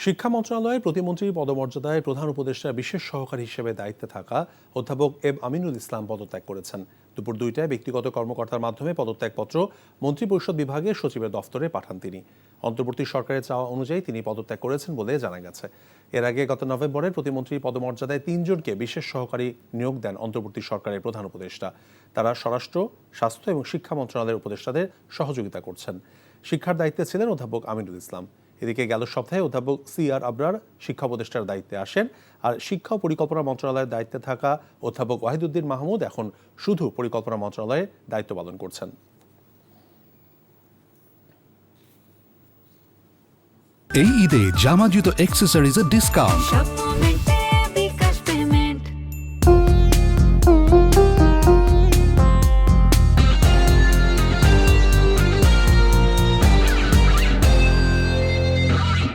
শিক্ষা মন্ত্রণালয়ের প্রতিমন্ত্রী পদমর্যাদায় প্রধান উপদেষ্টার বিশেষ সহকারী হিসেবে দায়িত্বে থাকা অধ্যাপক এম আমিনুল ইসলাম পদত্যাগ করেছেন। দুপুর 2টায় ব্যক্তিগত কর্মকর্তার মাধ্যমে পদত্যাগপত্র মন্ত্রিপরিষদ বিভাগের সচিবের দফতরে পাঠান তিনি। অন্তর্বর্তী সরকারের চাওয়া অনুযায়ী তিনি পদত্যাগ করেছেন বলে জানা গেছে। এর আগে গত নভেম্বরে প্রতিমন্ত্রী পদমর্যাদায় 3 জনকে বিশেষ সহকারী নিয়োগ দেন অন্তর্বর্তী সরকারের প্রধান উপদেষ্টা। তারা স্বরাষ্ট্র, স্বাস্থ্য এবং শিক্ষা মন্ত্রণালয়ের উপদেষ্টাদের সহযোগিতা করছেন। শিক্ষার দায়িত্বে ছিলেন অধ্যাপক আমিনুল ইসলাম। এদিকে গেল সপ্তাহে অধ্যাপক CR আবরার শিক্ষা উপদেষ্টার দায়িত্বে আসেন। আর শিক্ষা ও পরিকল্পনা মন্ত্রণালয়ের দায়িত্বে থাকা অধ্যাপক ওয়াহিদুদ্দিন মাহমুদ এখন শুধু পরিকল্পনা মন্ত্রণালয়ে দায়িত্ব পালন করছেন। এই ঈদে জামা জুতো অ্যাক্সেসরিজের ডিসকাউন্ট।